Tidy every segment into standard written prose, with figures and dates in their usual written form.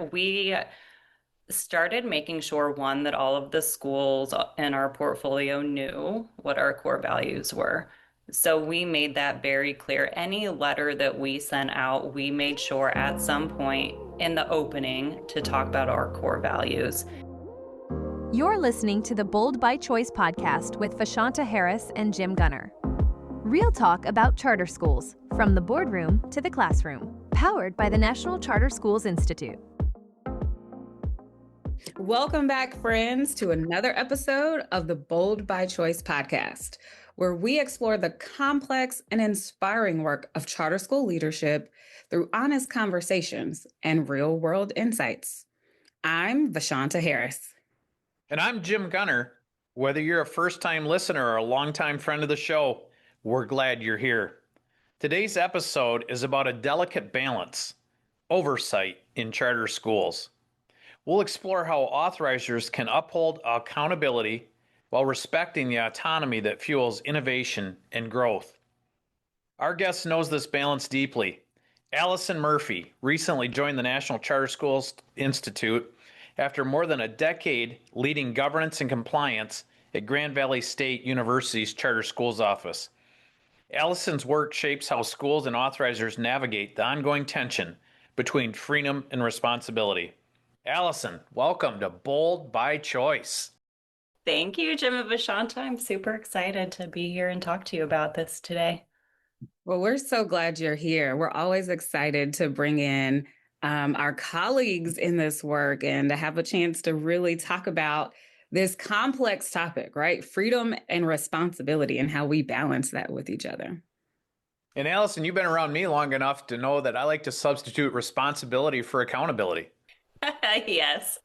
We started making sure, one, that all of the schools in our portfolio knew what our core values were. So we made that very clear. Any letter that we sent out, we made sure at some point in the opening to talk about our core values. You're listening to the Bold by Choice podcast with Vashanta Harris and Jim Gunner. Real talk about charter schools, from the boardroom to the classroom. Powered by the National Charter Schools Institute. Welcome back, friends, to another episode of the Bold by Choice podcast, where we explore the complex and inspiring work of charter school leadership through honest conversations and real-world insights. I'm Vashanta Harris. And I'm Jim Gunner. Whether you're a first-time listener or a longtime friend of the show, we're glad you're here. Today's episode is about a delicate balance, oversight in charter schools. We'll explore how authorizers can uphold accountability while respecting the autonomy that fuels innovation and growth. Our guest knows this balance deeply. Alyson Murphy recently joined the National Charter Schools Institute after more than a decade leading governance and compliance at Grand Valley State University's Charter Schools Office. Alyson's work shapes how schools and authorizers navigate the ongoing tension between freedom and responsibility. Alyson, welcome to Bold by Choice. Thank you, Jim and Vashanta. I'm super excited to be here and talk to you about this today. Well, we're so glad you're here. We're always excited to bring in our colleagues in this work and to have a chance to really talk about this complex topic, right? Freedom and responsibility and how we balance that with each other. And Alyson, you've been around me long enough to know that I like to substitute responsibility for accountability. Yes,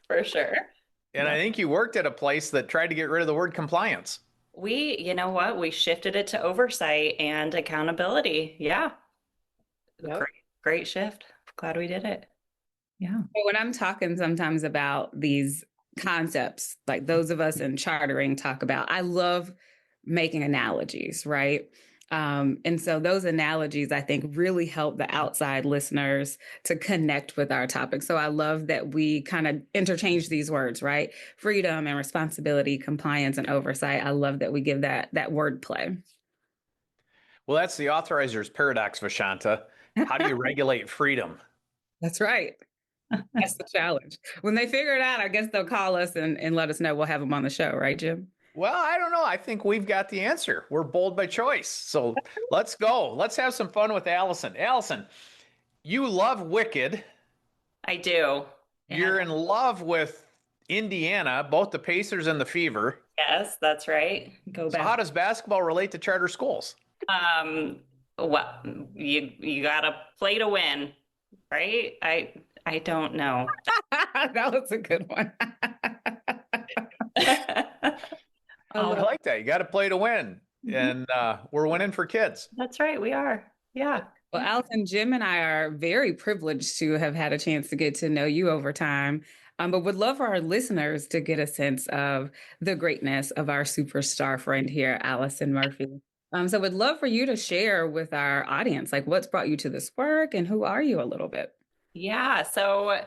for sure. And I think you worked at a place that tried to get rid of the word compliance. You know what? We shifted it to oversight and accountability. Yeah. Yep. Great shift. Glad we did it. Yeah. When I'm talking sometimes about these concepts, like those of us in chartering talk about, I love making analogies, right? And so those analogies, I think, really help the outside listeners to connect with our topic. So I love that we kind of interchange these words, right? Freedom and responsibility, compliance and oversight. I love that we give that word play. Well, that's the authorizer's paradox, Vashanta. How do you regulate freedom? That's right. That's the challenge. When they figure it out, I guess they'll call us and let us know. We'll have them on the show, right, Jim? Well, I don't know. I think we've got the answer. We're bold by choice. So let's go. Let's have some fun with Alyson. Alyson, you love Wicked. I do. You're in love with Indiana, both the Pacers and the Fever. Yes, that's right. Go So back. how does basketball relate to charter schools? Well, you gotta play to win, right? I don't know. That was a good one. I like that. You got to play to win. And we're winning for kids. That's right. We are. Yeah. Well, Alyson, Jim and I are very privileged to have had a chance to get to know you over time, but would love for our listeners to get a sense of the greatness of our superstar friend here, Alyson Murphy. So would love for you to share with our audience, like what's brought you to this work and who are you a little bit? Yeah. So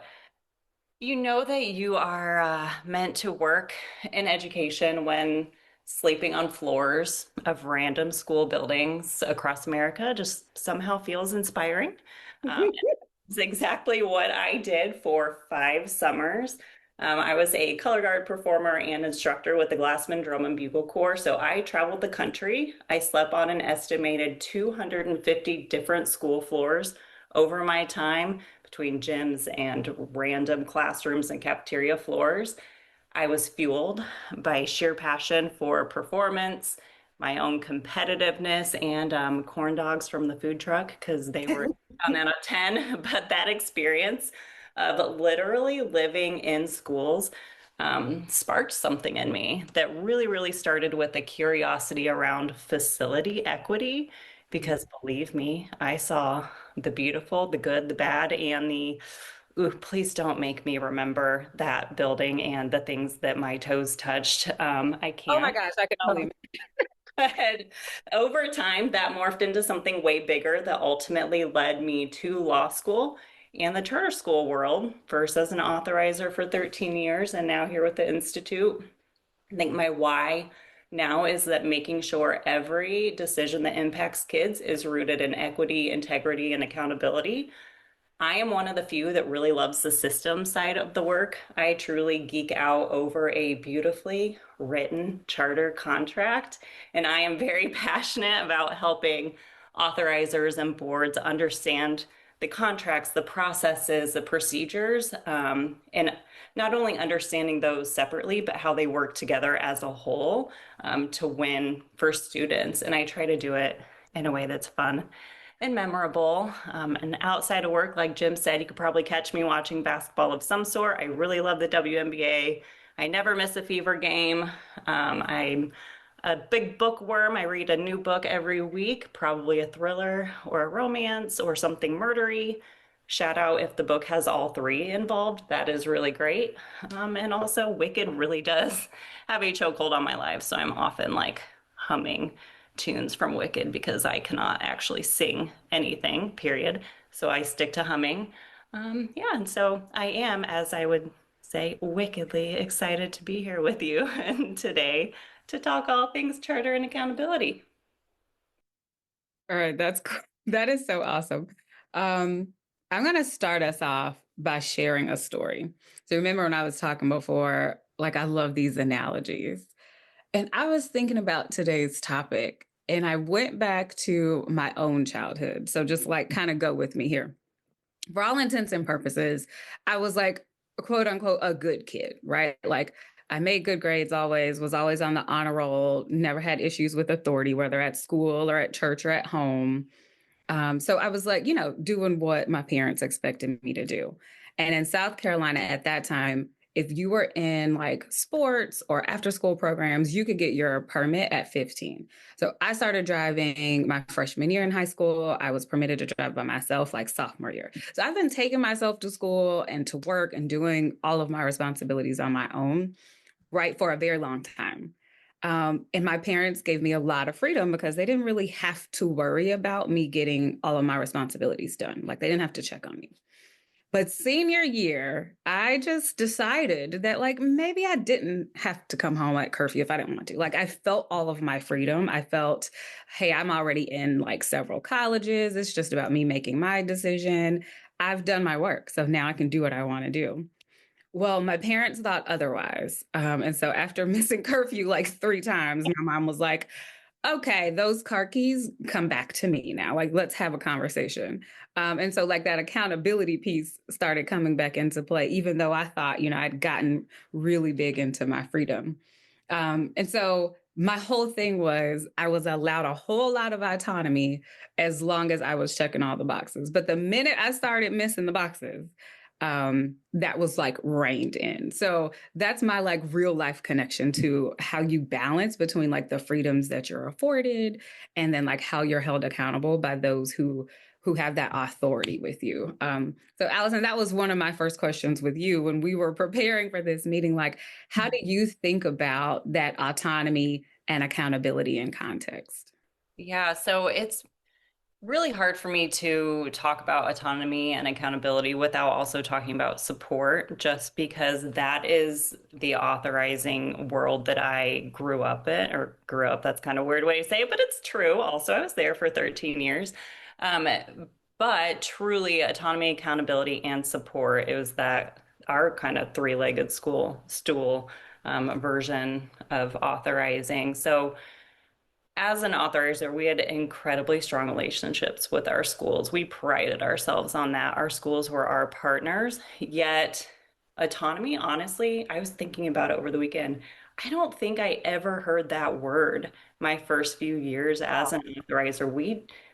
you know that you are meant to work in education when sleeping on floors of random school buildings across America just somehow feels inspiring. It's exactly what I did for 5 summers. I was a color guard performer and instructor with the Glassman Drum and Bugle Corps. So I traveled the country. I slept on an estimated 250 different school floors over my time between gyms and random classrooms and cafeteria floors. I was fueled by sheer passion for performance, my own competitiveness, and corn dogs from the food truck because they were on out of 10. But that experience of literally living in schools sparked something in me that really started with a curiosity around facility equity. Because believe me, I saw the beautiful, the good, the bad, and the ooh, please don't make me remember that building and the things that my toes touched. I can't. Oh my gosh, I can only. But over time, that morphed into something way bigger that ultimately led me to law school and the charter school world, first as an authorizer for 13 years and now here with the Institute. I think my why now is that making sure every decision that impacts kids is rooted in equity, integrity, and accountability. I am one of the few that really loves the system side of the work. I truly geek out over a beautifully written charter contract, and I am very passionate about helping authorizers and boards understand the contracts, the processes, the procedures, and not only understanding those separately, but how they work together as a whole to win for students. And I try to do it in a way that's fun and memorable. And outside of work, like Jim said, you could probably catch me watching basketball of some sort. I really love the WNBA. I never miss a Fever game. I'm a big bookworm. I read a new book every week, probably a thriller or a romance or something murdery. Shout out if the book has all three involved. That is really great. And also, Wicked really does have a chokehold on my life. So I'm often like humming tunes from Wicked because I cannot actually sing anything, period. So I stick to humming. Yeah, and so I am, as I would say, wickedly excited to be here with you and today to talk all things charter and accountability. All right, that is so awesome. I'm going to start us off by sharing a story. So remember when I was talking before, like I love these analogies. And I was thinking about today's topic and I went back to my own childhood. So just like kind of go with me here. For all intents and purposes, I was like, quote unquote, a good kid, right? Like I made good grades always, was always on the honor roll, never had issues with authority, whether at school or at church or at home. So I was like, doing what my parents expected me to do. And in South Carolina at that time, if you were in like sports or after school programs, you could get your permit at 15. So I started driving my freshman year in high school. I was permitted to drive by myself like sophomore year. So I've been taking myself to school and to work and doing all of my responsibilities on my own, right, for a very long time. And my parents gave me a lot of freedom because they didn't really have to worry about me getting all of my responsibilities done. Like they didn't have to check on me. But senior year, I just decided that like maybe I didn't have to come home at curfew if I didn't want to. Like I felt all of my freedom. I felt, hey, I'm already in like several colleges. It's just about me making my decision. I've done my work. So now I can do what I want to do. Well, my parents thought otherwise. And so after missing curfew like 3 times, my mom was like, okay, those car keys come back to me now. Like, let's have a conversation. And so, like, that accountability piece started coming back into play, even though I thought, I'd gotten really big into my freedom. And so, my whole thing was I was allowed a whole lot of autonomy as long as I was checking all the boxes. But the minute I started missing the boxes, that was like reined in. So that's my like real life connection to how you balance between like the freedoms that you're afforded and then like how you're held accountable by those who have that authority with you. So Alyson, that was one of my first questions with you when we were preparing for this meeting. Like, how do you think about that autonomy and accountability in context? Yeah, so it's really hard for me to talk about autonomy and accountability without also talking about support, just because that is the authorizing world that I grew up in, or grew up, that's kind of a weird way to say it, but it's true. Also, I was there for 13 years. Um, but truly, autonomy, accountability, and support, it was that our kind of three-legged stool version of authorizing. So, as an authorizer, we had incredibly strong relationships with our schools. We prided ourselves on that. Our schools were our partners. Yet, autonomy, honestly, I was thinking about it over the weekend. I don't think I ever heard that word my first few years as an authorizer.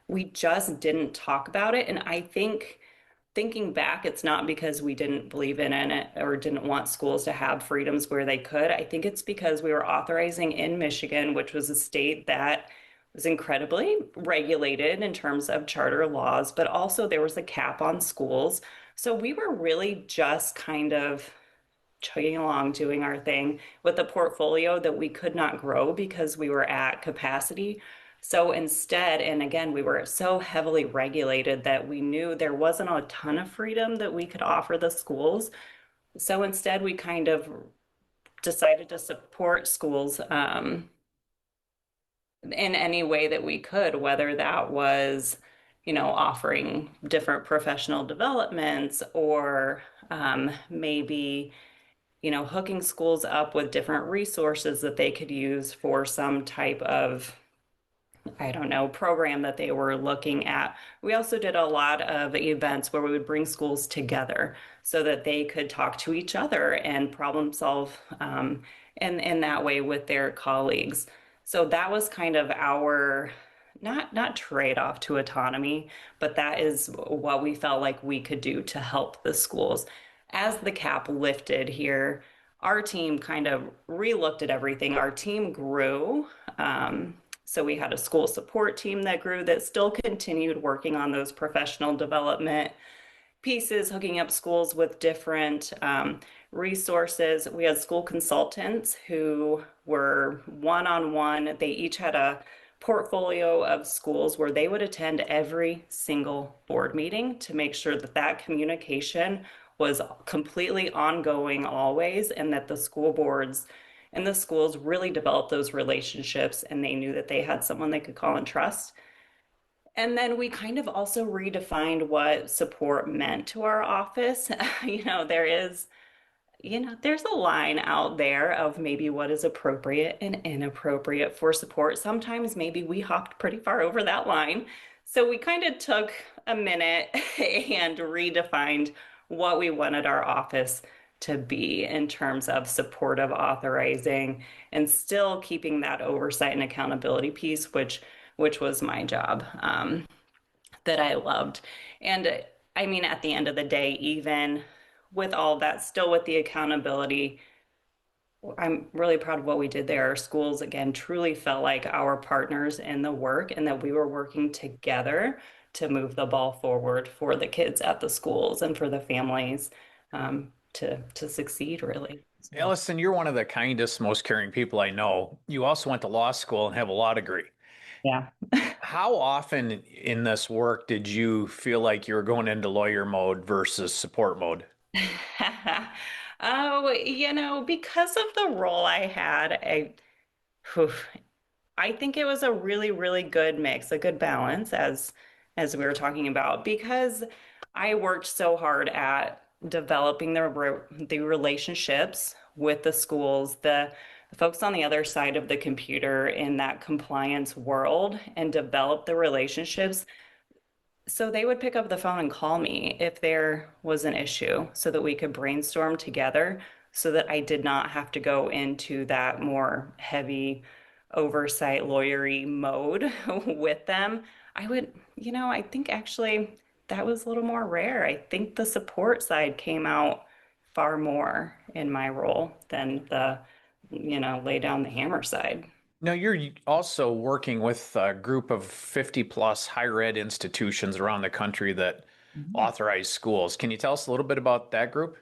We just didn't talk about it. And I think thinking back, it's not because we didn't believe in it or didn't want schools to have freedoms where they could. I think it's because we were authorizing in Michigan, which was a state that was incredibly regulated in terms of charter laws, but also there was a cap on schools. So we were really just kind of chugging along, doing our thing with a portfolio that we could not grow because we were at capacity. So instead, and again, we were so heavily regulated that we knew there wasn't a ton of freedom that we could offer the schools. So instead, we kind of decided to support schools in any way that we could, whether that was, offering different professional developments or maybe, hooking schools up with different resources that they could use for some type of, I don't know, program that they were looking at. We also did a lot of events where we would bring schools together so that they could talk to each other and problem solve in that way with their colleagues. So that was kind of our not trade-off to autonomy, but that is what we felt like we could do to help the schools. As the cap lifted here, our team kind of re-looked at everything. Our team grew. So we had a school support team that grew that still continued working on those professional development pieces, hooking up schools with different resources. We had school consultants who were one-on-one. They each had a portfolio of schools where they would attend every single board meeting to make sure that that communication was completely ongoing always, and that the school boards and the schools really developed those relationships and they knew that they had someone they could call and trust. And then we kind of also redefined what support meant to our office. There is, there's a line out there of maybe what is appropriate and inappropriate for support. Sometimes maybe we hopped pretty far over that line. So we kind of took a minute and redefined what we wanted our office to be in terms of supportive authorizing and still keeping that oversight and accountability piece, which was my job, that I loved. And I mean, at the end of the day, even with all that, still with the accountability, I'm really proud of what we did there. Our schools, again, truly felt like our partners in the work and that we were working together to move the ball forward for the kids at the schools and for the families to succeed, really. So, Alyson, you're one of the kindest, most caring people I know. You also went to law school and have a law degree. yeah. How often in this work did you feel like you were going into lawyer mode versus support mode? Oh, because of the role I had, whew, I think it was a really, really good mix, a good balance as we were talking about, because I worked so hard at developing the relationships with the schools, the folks on the other side of the computer in that compliance world, and develop the relationships so they would pick up the phone and call me if there was an issue so that we could brainstorm together so that I did not have to go into that more heavy oversight lawyery mode with them. I would, I think actually that was a little more rare. I think the support side came out far more in my role than the, lay down the hammer side. Now, you're also working with a group of 50 plus higher ed institutions around the country that authorize schools. Can you tell us a little bit about that group?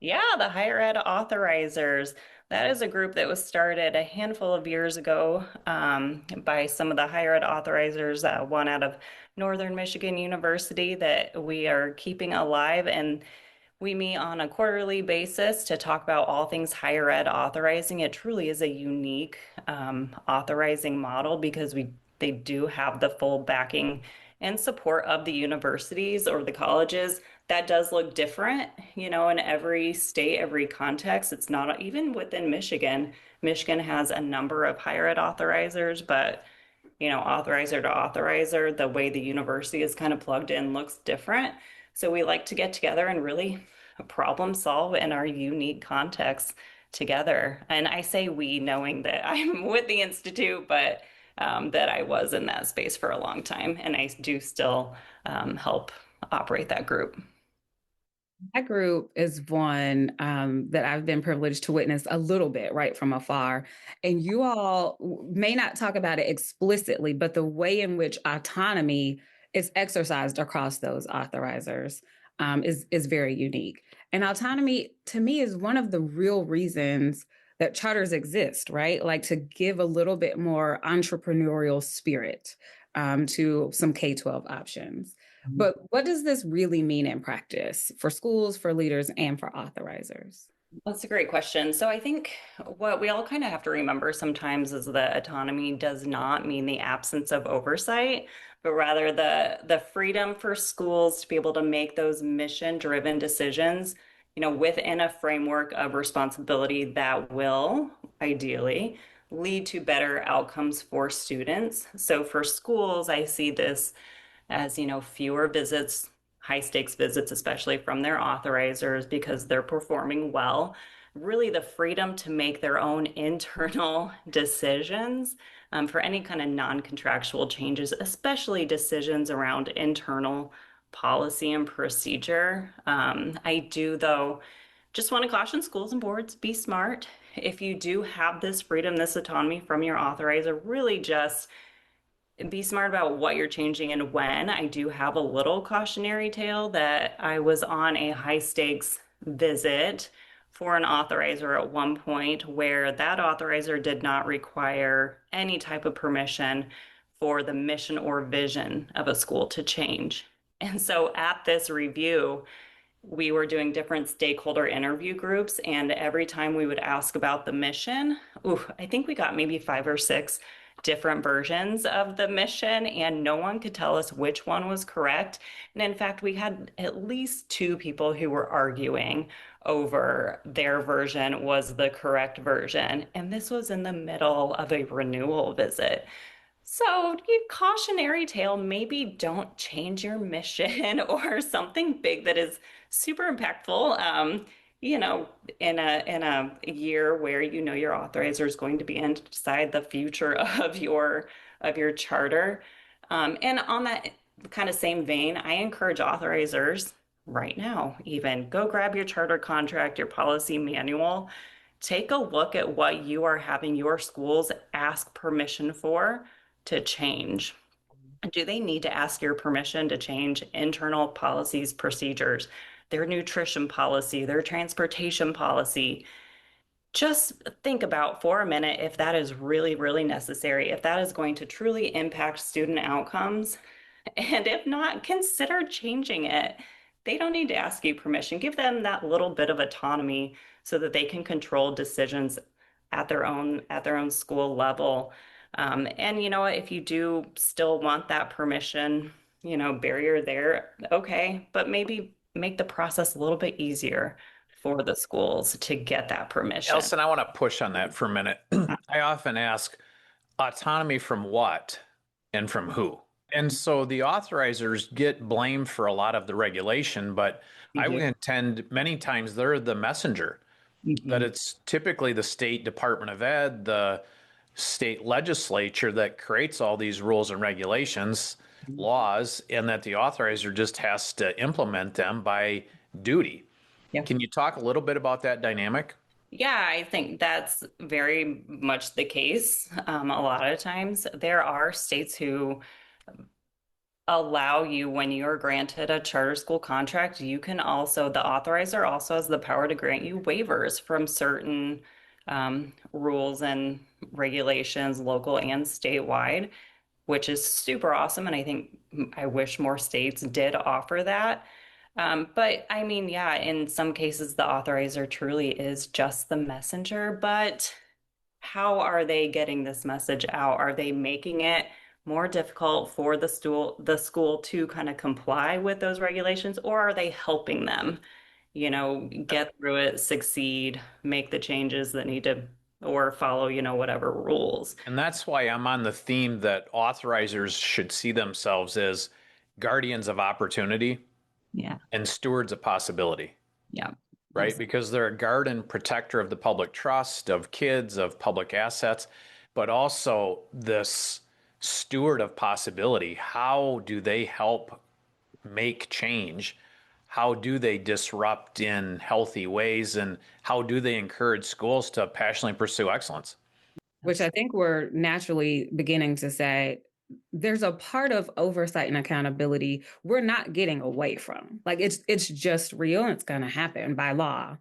Yeah, the higher ed authorizers. That is a group that was started a handful of years ago by some of the higher ed authorizers, one out of Northern Michigan University that we are keeping alive. And we meet on a quarterly basis to talk about all things higher ed authorizing. It truly is a unique authorizing model because they do have the full backing and support of the universities or the colleges. That does look different, in every state, every context. It's not even within Michigan. Michigan has a number of higher ed authorizers, but authorizer to authorizer, the way the university is kind of plugged in looks different. So we like to get together and really problem solve in our unique context together. And I say we, knowing that I'm with the Institute, but that I was in that space for a long time. And I do still help operate that group. That group is one that I've been privileged to witness a little bit right from afar. And you all may not talk about it explicitly, but the way in which autonomy is exercised across those authorizers is very unique. And autonomy, to me, is one of the real reasons that charters exist, right? Like to give a little bit more entrepreneurial spirit to some K-12 options. But what does this really mean in practice for schools, for leaders, and for authorizers? That's a great question. So I think what we all kind of have to remember sometimes is that autonomy does not mean the absence of oversight, but rather the freedom for schools to be able to make those mission-driven decisions, within a framework of responsibility that will ideally lead to better outcomes for students. So for schools, I see this as, fewer visits, high stakes visits, especially from their authorizers because they're performing well. Really, the freedom to make their own internal decisions for any kind of non contractual changes, especially decisions around internal policy and procedure. I do, though, just want to caution schools and boards, be smart. If you do have this freedom, this autonomy from your authorizer, really just be smart about what you're changing and when. I do have a little cautionary tale that I was on a high stakes visit for an authorizer at one point where that authorizer did not require any type of permission for the mission or vision of a school to change. And so at this review, we were doing different stakeholder interview groups, and every time we would ask about the mission, I think we got maybe 5 or 6 different versions of the mission, and no one could tell us which one was correct. And in fact, we had at least 2 people who were arguing over their version was the correct version. And this was in the middle of a renewal visit. So, cautionary tale, maybe don't change your mission or something big that is super impactful. You know, in a year where your authorizer is going to be in to decide the future of your charter. And on that kind of same vein, I encourage authorizers right now, even go grab your charter contract, your policy manual, take a look at what you are having your schools ask permission for to change. Do they need to ask your permission to change internal policies, procedures, their nutrition policy, their transportation policy? Just think about for a minute if that is really, really necessary, if that is going to truly impact student outcomes. And if not, consider changing it. They don't need to ask you permission. Give them that little bit of autonomy so that they can control decisions at their own school level. And you know what, if you do still want that permission, barrier there, okay, but maybe make the process a little bit easier for the schools to get that permission. Alyson, I want to push on that for a minute. I often ask autonomy from what and from who? And so the authorizers get blamed for a lot of the regulation, but I would contend many times they're the messenger, that it's typically the state Department of Ed, the state legislature that creates all these rules and regulations, laws, and that the authorizer just has to implement them by duty. Yeah. Can you talk a little bit about that dynamic? Yeah, I think that's very much the case. A lot of times, there are states who allow you, when you're granted a charter school contract, the authorizer also has the power to grant you waivers from certain rules and regulations, local and statewide, which is super awesome. And I wish more states did offer that. But I mean, yeah, in some cases, the authorizer truly is just the messenger. But how are they getting this message out? Are they making it more difficult for the school to kind of comply with those regulations, or are they helping them, get through it, succeed, make the changes that need to, or follow, whatever rules? And that's why I'm on the theme that authorizers should see themselves as guardians of opportunity Yeah. and stewards of possibility, Yeah. right? Because they're a guard and protector of the public trust, of kids, of public assets, but also this steward of possibility. How do they help make change? How do they disrupt in healthy ways? And how do they encourage schools to passionately pursue excellence? Which I think we're naturally beginning to say there's a part of oversight and accountability we're not getting away from. Like it's just real and it's going to happen by law.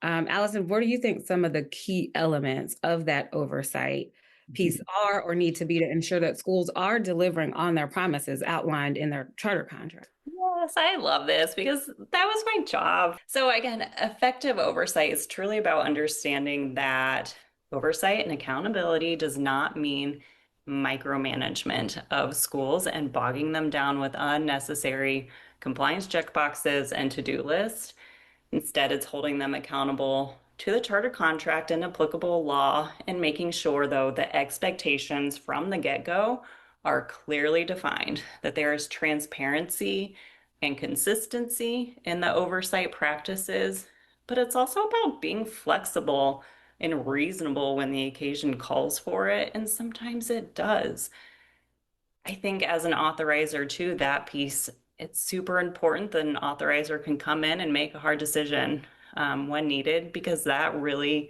Alyson, what do you think some of the key elements of that oversight piece are or need to be to ensure that schools are delivering on their promises outlined in their charter contract? Yes, I love this because that was my job. So, again, effective oversight is truly about understanding that oversight and accountability does not mean micromanagement of schools and bogging them down with unnecessary compliance checkboxes and to-do lists. Instead, it's holding them accountable to the charter contract and applicable law and making sure, though, the expectations from the get-go are clearly defined, that there is transparency and consistency in the oversight practices, but it's also about being flexible and reasonable when the occasion calls for it, and sometimes it does. I think as an authorizer too, that piece, it's super important that an authorizer can come in and make a hard decision when needed, because that really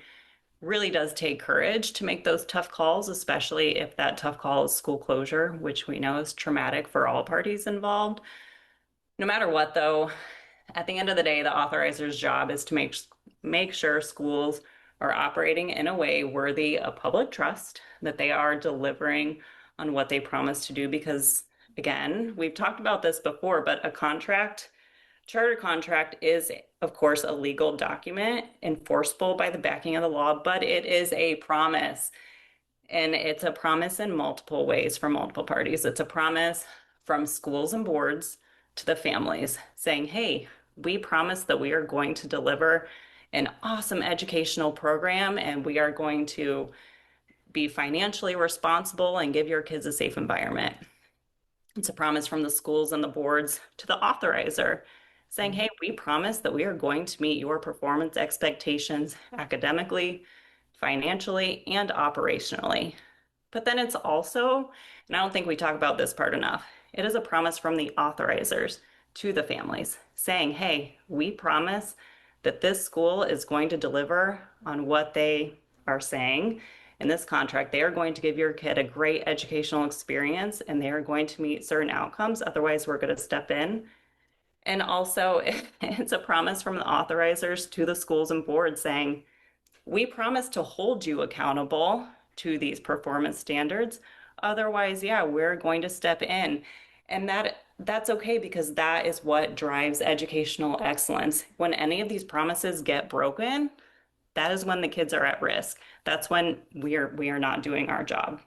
does take courage to make those tough calls, especially if that tough call is school closure, which we know is traumatic for all parties involved. No matter what, though, at the end of the day, the authorizer's job is to make sure schools are operating in a way worthy of public trust, that they are delivering on what they promise to do. Because again, we've talked about this before, but a charter contract is, of course, a legal document enforceable by the backing of the law, but it is a promise. And it's a promise in multiple ways for multiple parties. It's a promise from schools and boards to the families saying, hey, we promise that we are going to deliver an awesome educational program and we are going to be financially responsible and give your kids a safe environment. It's a promise from the schools and the boards to the authorizer saying, hey, we promise that we are going to meet your performance expectations academically, financially, and operationally. But then it's also, and I don't think we talk about this part enough, it is a promise from the authorizers to the families saying, hey, we promise that this school is going to deliver on what they are saying in this contract. They are going to give your kid a great educational experience and they are going to meet certain outcomes. Otherwise, we're going to step in. And also, it's a promise from the authorizers to the schools and boards saying, we promise to hold you accountable to these performance standards. Otherwise, yeah, we're going to step in. And that's okay because that is what drives educational excellence. When any of these promises get broken, that is when the kids are at risk. That's when we are not doing our job.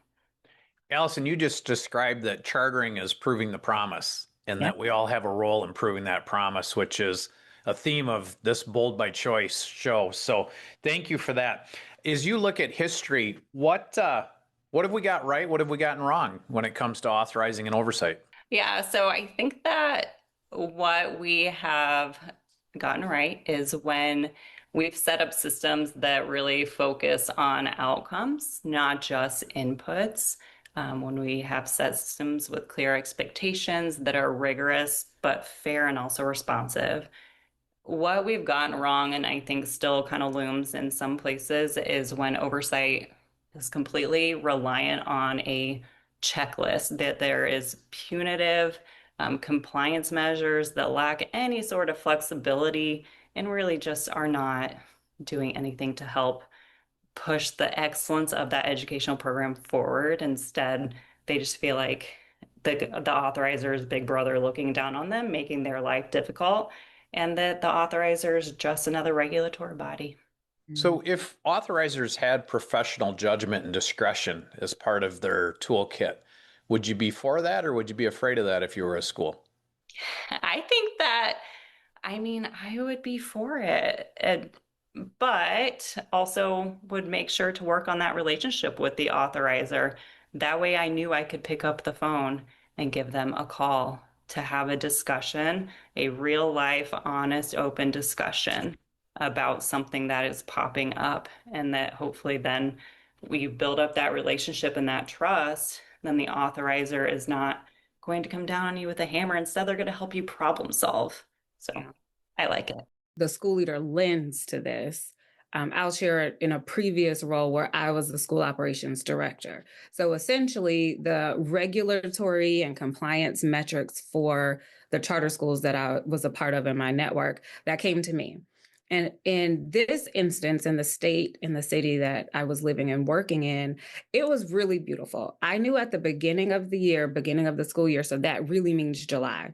Alyson, you just described that chartering is proving the promise and Yeah. that we all have a role in proving that promise, which is a theme of this Bold by Choice show. So thank you for that. As you look at history, what have we got right? What have we gotten wrong when it comes to authorizing and oversight? Yeah, so I think that what we have gotten right is when we've set up systems that really focus on outcomes, not just inputs. When we have set systems with clear expectations that are rigorous but fair and also responsive. What we've gotten wrong, and I think still kind of looms in some places, is when oversight is completely reliant on a checklist, that there is punitive compliance measures that lack any sort of flexibility and really just are not doing anything to help push the excellence of that educational program forward. Instead, they just feel like the authorizer is big brother looking down on them, making their life difficult, and that the authorizer is just another regulatory body. So, if authorizers had professional judgment and discretion as part of their toolkit, would you be for that or would you be afraid of that if you were a school? I think that, I mean, I would be for it, but also would make sure to work on that relationship with the authorizer. That way I knew I could pick up the phone and give them a call to have a discussion, a real life, honest, open discussion about something that is popping up, and that hopefully then we build up that relationship and that trust. Then the authorizer is not going to come down on you with a hammer. Instead, they're going to help you problem solve. So Yeah. I like it. The school leader lens to this. I'll share it in a previous role where I was the school operations director. So essentially, the regulatory and compliance metrics for the charter schools that I was a part of in my network, that came to me. And in this instance, in the state, in the city that I was living and working in, it was really beautiful. I knew at the beginning of the year, beginning of the school year, so that really means July,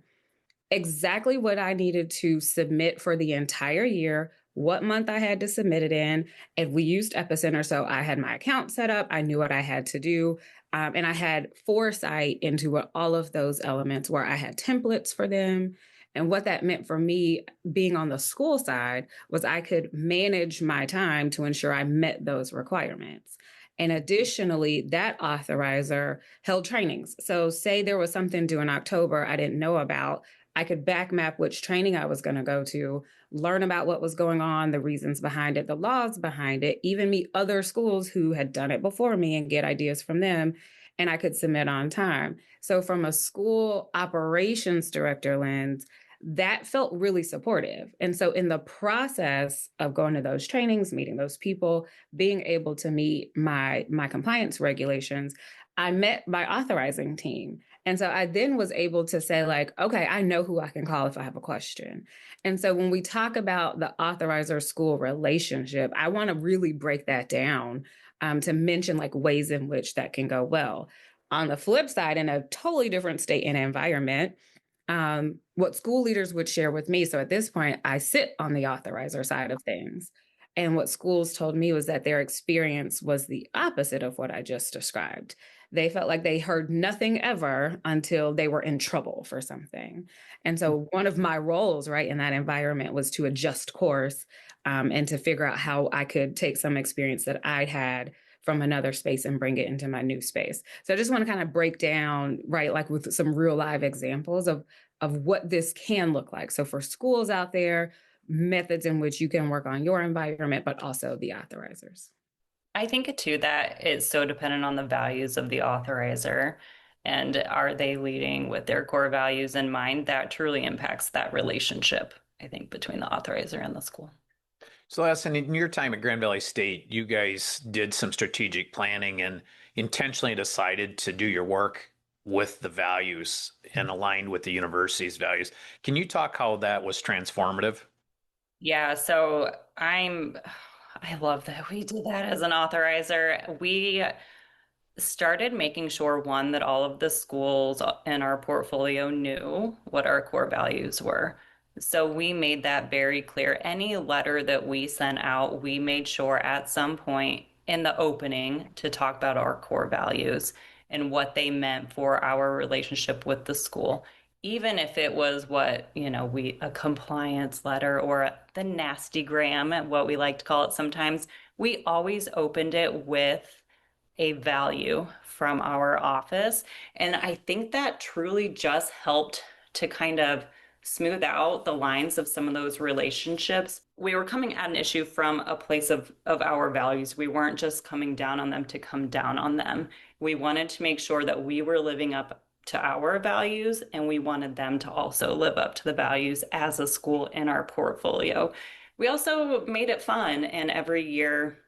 exactly what I needed to submit for the entire year, what month I had to submit it in. And we used Epicenter, so I had my account set up. I knew what I had to do. And I had foresight into what all of those elements where I had templates for them. And what that meant for me being on the school side was I could manage my time to ensure I met those requirements. And additionally, that authorizer held trainings. So, say there was something due in October I didn't know about, I could back map which training I was going to go to, learn about what was going on, the reasons behind it, the laws behind it, even meet other schools who had done it before me and get ideas from them. And I could submit on time. So, from a school operations director lens, that felt really supportive. And so, in the process of going to those trainings, meeting those people, being able to meet my compliance regulations, I met my authorizing team. And so I then was able to say, like, okay, I know who I can call if I have a question. And so when we talk about the authorizer school relationship, I want to really break that down, to mention like ways in which that can go well. On the flip side, in a totally different state and environment, what school leaders would share with me. So at this point, I sit on the authorizer side of things. And what schools told me was that their experience was the opposite of what I just described. They felt like they heard nothing ever until they were in trouble for something. And so one of my roles, right, in that environment was to adjust course, and to figure out how I could take some experience that I'd had from another space and bring it into my new space. So I just want to kind of break down, right, like with some real live examples of what this can look like. So for schools out there, methods in which you can work on your environment, but also the authorizers. I think too that it's so dependent on the values of the authorizer and are they leading with their core values in mind that truly impacts that relationship, I think, between the authorizer and the school. So, Alyson, in your time at Grand Valley State, you guys did some strategic planning and intentionally decided to do your work with the values and aligned with the university's values. Can you talk how that was transformative? Yeah, so I love that we did that as an authorizer. We started making sure, one, that all of the schools in our portfolio knew what our core values were. So we made that very clear. Any letter that we sent out, we made sure at some point in the opening to talk about our core values and what they meant for our relationship with the school. Even if it was what, a compliance letter or the nasty gram, what we like to call it sometimes, we always opened it with a value from our office. And I think that truly just helped to kind of smooth out the lines of some of those relationships. We were coming at an issue from a place of our values. We weren't just coming down on them to come down on them. We wanted to make sure that we were living up to our values and we wanted them to also live up to the values as a school in our portfolio. We also made it fun, and every year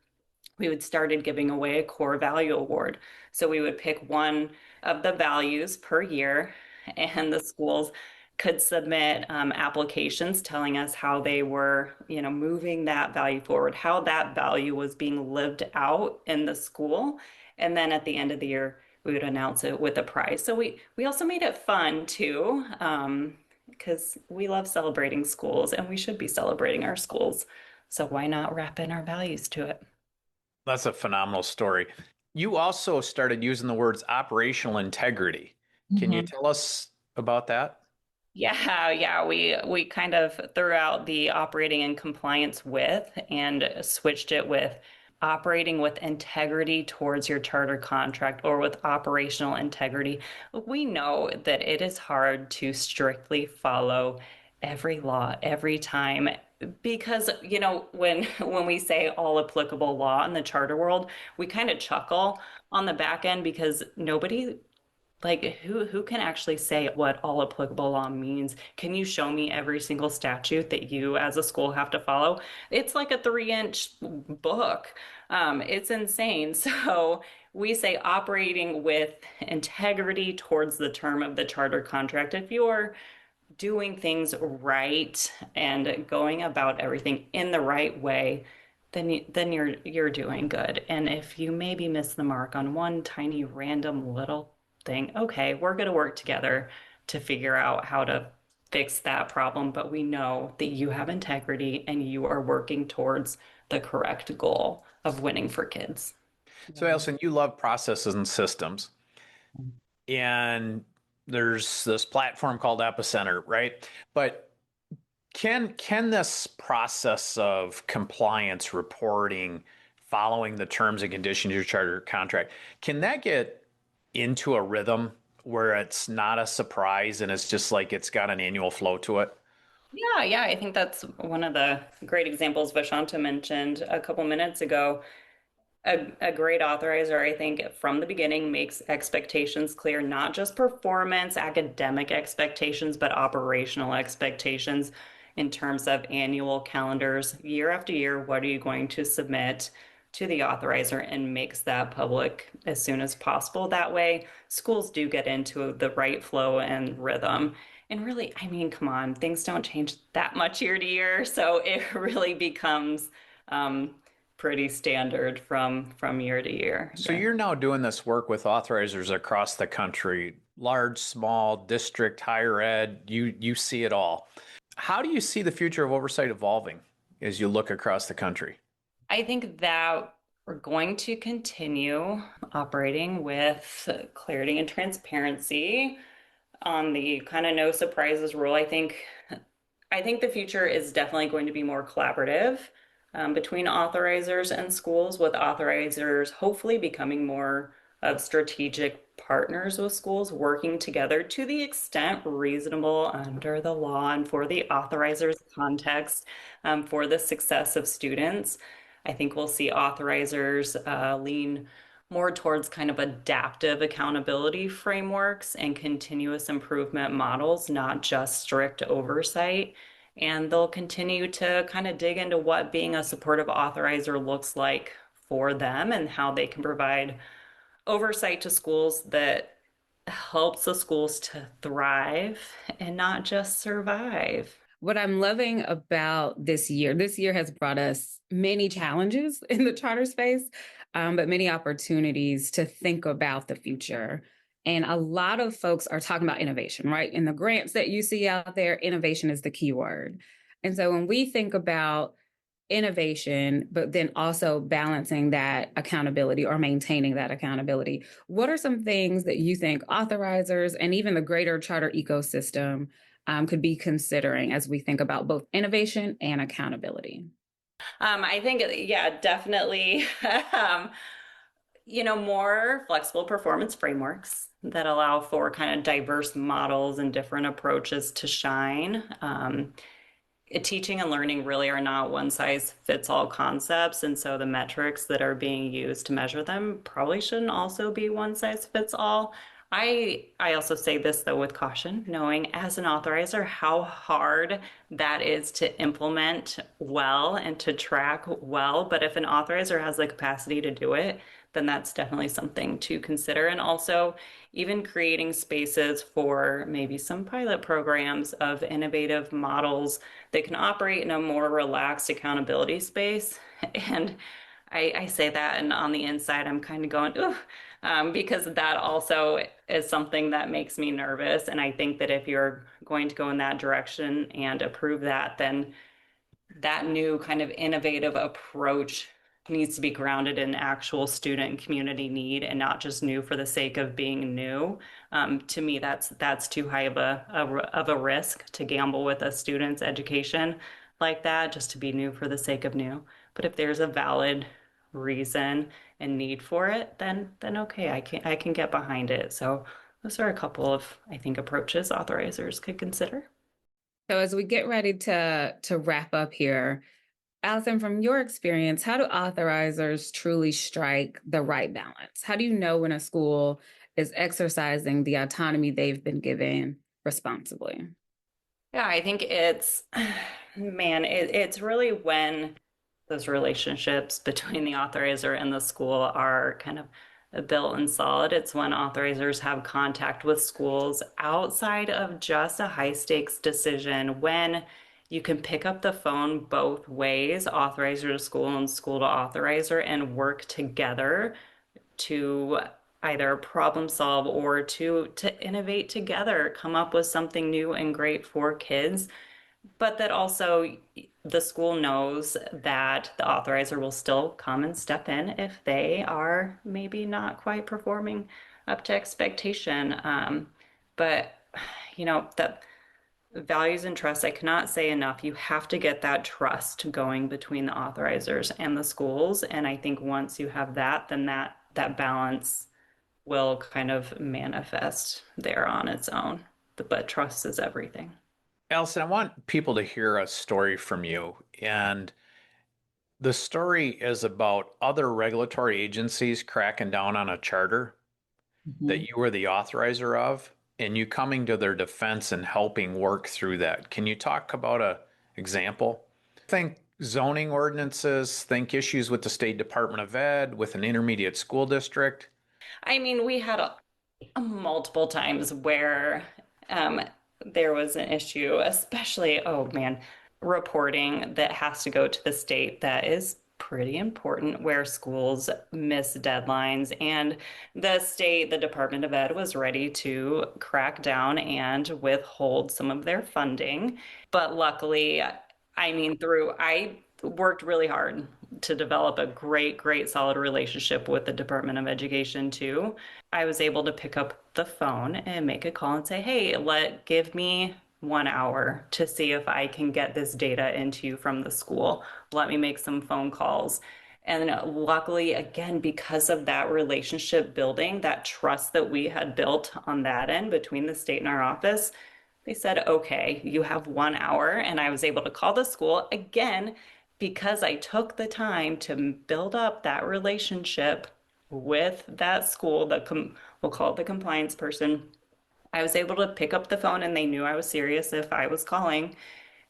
we would started giving away a core value award. So we would pick one of the values per year, and the schools could submit applications telling us how they were, moving that value forward, how that value was being lived out in the school. And then at the end of the year, we would announce it with a prize. So we also made it fun too, because we love celebrating schools and we should be celebrating our schools. So why not wrap in our values to it? That's a phenomenal story. You also started using the words operational integrity. Can you Mhm. tell us about that? Yeah, we kind of threw out the operating in compliance with and switched it with operating with integrity towards your charter contract or with operational integrity. We know that it is hard to strictly follow every law every time because when we say all applicable law in the charter world, we kind of chuckle on the back end because nobody like who can actually say what all applicable law means? Can you show me every single statute that you as a school have to follow? It's like a 3-inch book. It's insane. So we say operating with integrity towards the term of the charter contract. If you're doing things right and going about everything in the right way, then you're doing good. And if you maybe miss the mark on one tiny random little thing, okay, we're going to work together to figure out how to fix that problem. But we know that you have integrity and you are working towards the correct goal of winning for kids. So, Alyson, you love processes and systems, and there's this platform called Epicenter, right? But can this process of compliance reporting, following the terms and conditions of your charter contract, can that get into a rhythm where it's not a surprise and it's just like it's got an annual flow to it? Yeah, I think that's one of the great examples Vashanta mentioned a couple minutes ago. A great authorizer, I think, from the beginning makes expectations clear, not just performance, academic expectations, but operational expectations in terms of annual calendars. Year after year, what are you going to submit to the authorizer and makes that public as soon as possible? That way, schools do get into the right flow and rhythm. And really, I mean, come on, things don't change that much year to year. So it really becomes um, pretty standard from year to year. So Yeah. you're now doing this work with authorizers across the country, large, small, district, higher ed, you see it all. How do you see the future of oversight evolving as you look across the country? I think that we're going to continue operating with clarity and transparency on the kind of no surprises rule. I think the future is definitely going to be more collaborative between authorizers and schools, with authorizers hopefully becoming more of strategic partners with schools, working together to the extent reasonable under the law and for the authorizers' context for the success of students. I think we'll see authorizers lean more towards kind of adaptive accountability frameworks and continuous improvement models, not just strict oversight. And they'll continue to kind of dig into what being a supportive authorizer looks like for them and how they can provide oversight to schools that helps the schools to thrive and not just survive. What I'm loving about this year has brought us many challenges in the charter space, but many opportunities to think about the future. And a lot of folks are talking about innovation, right? In the grants that you see out there, innovation is the key word. And so when we think about innovation, but then also balancing that accountability or maintaining that accountability, what are some things that you think authorizers and even the greater charter ecosystem could be considering as we think about both innovation and accountability? I think, yeah, definitely, um, more flexible performance frameworks that allow for kind of diverse models and different approaches to shine. Teaching and learning really are not one size fits all concepts. And so the metrics that are being used to measure them probably shouldn't also be one size fits all. I also say this though with caution, knowing as an authorizer how hard that is to implement well and to track well. But if an authorizer has the capacity to do it, then that's definitely something to consider. And also, even creating spaces for maybe some pilot programs of innovative models that can operate in a more relaxed accountability space. And I say that, and on the inside, I'm kind of going, ooh, because that also is something that makes me nervous. And I think that if you're going to go in that direction and approve that, then that new kind of innovative approach needs to be grounded in actual student and community need and not just new for the sake of being new. To me, that's too high of a risk to gamble with a student's education like that, just to be new for the sake of new. But if there's a valid reason and need for it, then okay, I can get behind it. So those are a couple of, I think, approaches authorizers could consider. So as we get ready to wrap up here, Alyson, from your experience, how do authorizers truly strike the right balance? How do you know when a school is exercising the autonomy they've been given responsibly? Yeah, I think it's, man, it's really when those relationships between the authorizer and the school are kind of built and solid. It's when authorizers have contact with schools outside of just a high stakes decision, when you can pick up the phone both ways, authorizer to school and school to authorizer, and work together to either problem solve or to innovate together, come up with something new and great for kids, but that also the school knows that the authorizer will still come and step in if they are maybe not quite performing up to expectation. But that values and trust, I cannot say enough. You have to get that trust going between the authorizers and the schools. And I think once you have that, then that balance will kind of manifest there on its own. But trust is everything. Alyson, I want people to hear a story from you. And the story is about other regulatory agencies cracking down on a charter that Mhm. you were the authorizer of, and you coming to their defense and helping work through that. Can you talk about a example? Think zoning ordinances, think issues with the State Department of Ed, with an intermediate school district. I mean, we had multiple times where um, there was an issue, especially, oh man, reporting that has to go to the state that is pretty important, where schools miss deadlines. And the state, the Department of Ed, was ready to crack down and withhold some of their funding. But luckily, I mean, I worked really hard to develop a great, solid relationship with the Department of Education too. I was able to pick up the phone and make a call and say, hey, give me 1 hour to see if I can get this data into you from the school. Let me make some phone calls. And luckily, again, because of that relationship building, that trust that we had built on that end between the state and our office, they said, okay, you have 1 hour. And I was able to call the school again because I took the time to build up that relationship with that school, we'll call it the compliance person. I was able to pick up the phone and they knew I was serious if I was calling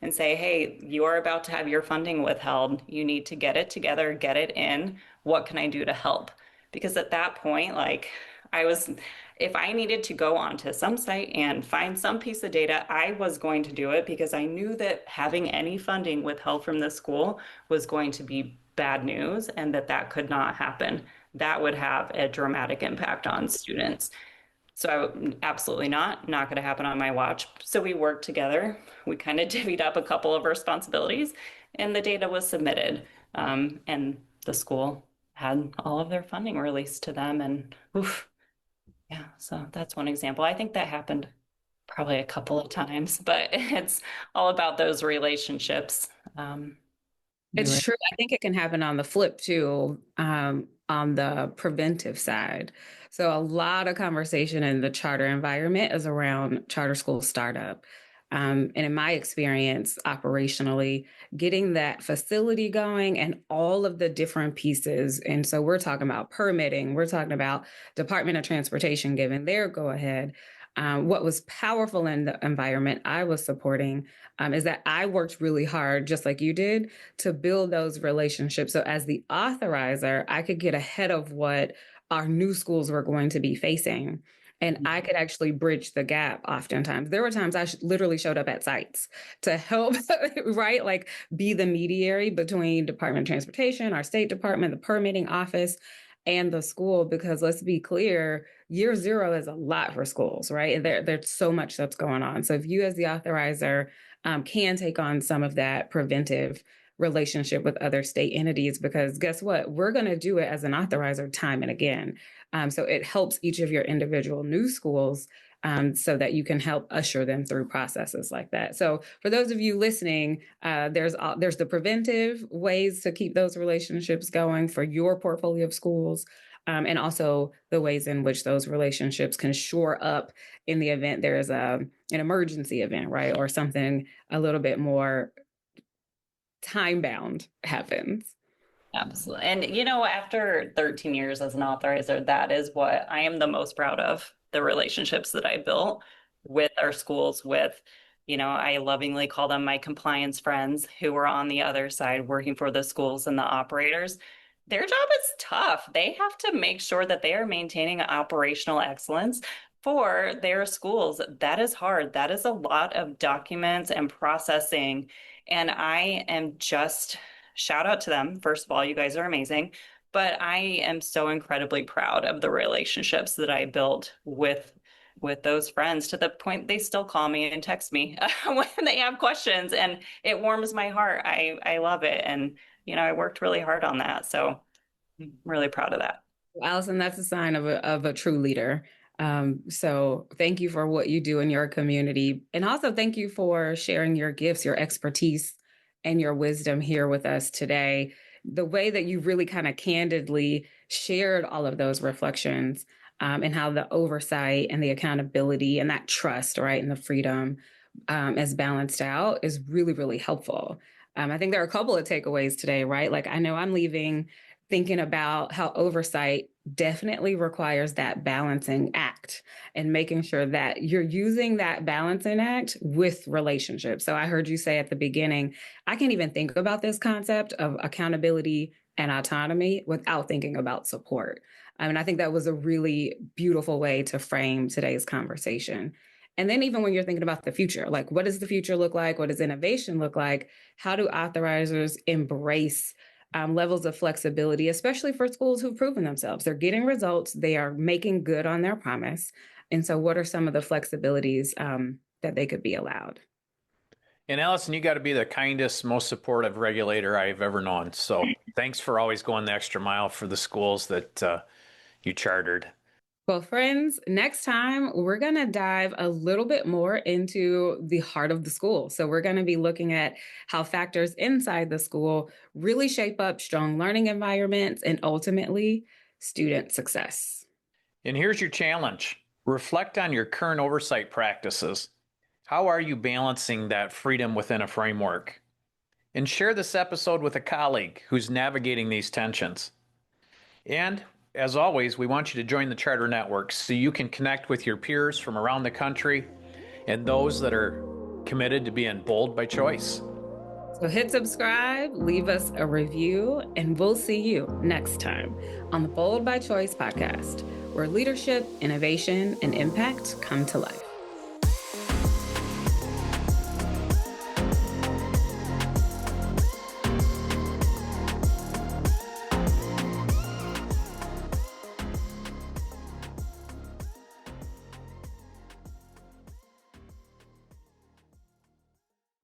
and say, hey, you are about to have your funding withheld. You need to get it together, get it in. What can I do to help? Because at that point, like I was, if I needed to go onto some site and find some piece of data, I was going to do it because I knew that having any funding withheld from the school was going to be bad news and that could not happen. That would have a dramatic impact on students. So absolutely not going to happen on my watch. So we worked together. We kind of divvied up a couple of responsibilities, and the data was submitted. And the school had all of their funding released to them. And oof, yeah, so that's one example. I think that happened probably a couple of times, but it's all about those relationships. Um, you It's were true. I think it can happen on the flip too, on the preventive side. So a lot of conversation in the charter environment is around charter school startup. And in my experience, operationally, getting that facility going and all of the different pieces. And so we're talking about permitting, we're talking about Department of Transportation giving their go ahead. What was powerful in the environment I was supporting is that I worked really hard, just like you did, to build those relationships. So as the authorizer, I could get ahead of what our new schools were going to be facing. And I could actually bridge the gap oftentimes. There were times I literally showed up at sites to help, right? Like be the mediary between Department of Transportation, our state department, the permitting office, and the school, because let's be clear, year zero is a lot for schools, right? There's so much that's going on. So if you as the authorizer can take on some of that preventive relationship with other state entities, because guess what? We're going to do it as an authorizer time and again. So it helps each of your individual new schools so that you can help usher them through processes like that. So for those of you listening, there's the preventive ways to keep those relationships going for your portfolio of schools. And also the ways in which those relationships can shore up in the event there is an emergency event, right? Or something a little bit more time bound happens. Absolutely. And after 13 years as an authorizer, that is what I am the most proud of, the relationships that I built with our schools, I lovingly call them my compliance friends who were on the other side working for the schools and the operators. their job is tough. They have to make sure that they are maintaining operational excellence for their schools. That is hard. That is a lot of documents and processing. And I am just shout out to them. First of all, you guys are amazing. But I am so incredibly proud of the relationships that I built with those friends to the point they still call me and text me when they have questions, and it warms my heart. I love it. And I worked really hard on that. So I'm really proud of that. Alyson, that's a sign of a true leader. So thank you for what you do in your community. And also thank you for sharing your gifts, your expertise, and your wisdom here with us today. The way that you really kind of candidly shared all of those reflections, and how the oversight and the accountability and that trust, right, and the freedom, is balanced out is really, really helpful. I think there are a couple of takeaways today, right? Like I know I'm leaving thinking about how oversight definitely requires that balancing act and making sure that you're using that balancing act with relationships. So I heard you say at the beginning, I can't even think about this concept of accountability and autonomy without thinking about support. I mean, I think that was a really beautiful way to frame today's conversation. And then even when you're thinking about the future, like what does the future look like? What does innovation look like? How do authorizers embrace levels of flexibility, especially for schools who've proven themselves? They're getting results. They are making good on their promise. And so what are some of the flexibilities that they could be allowed? And Alyson, you got to be the kindest, most supportive regulator I've ever known. So thanks for always going the extra mile for the schools that you chartered. Well, friends, next time we're going to dive a little bit more into the heart of the school. So we're going to be looking at how factors inside the school really shape up strong learning environments and ultimately student success. And here's your challenge. Reflect on your current oversight practices. How are you balancing that freedom within a framework? And share this episode with a colleague who's navigating these tensions. And as always, we want you to join the Charter Network so you can connect with your peers from around the country and those that are committed to being bold by choice. So hit subscribe, leave us a review, and we'll see you next time on the Bold by Choice podcast, where leadership, innovation, and impact come to life.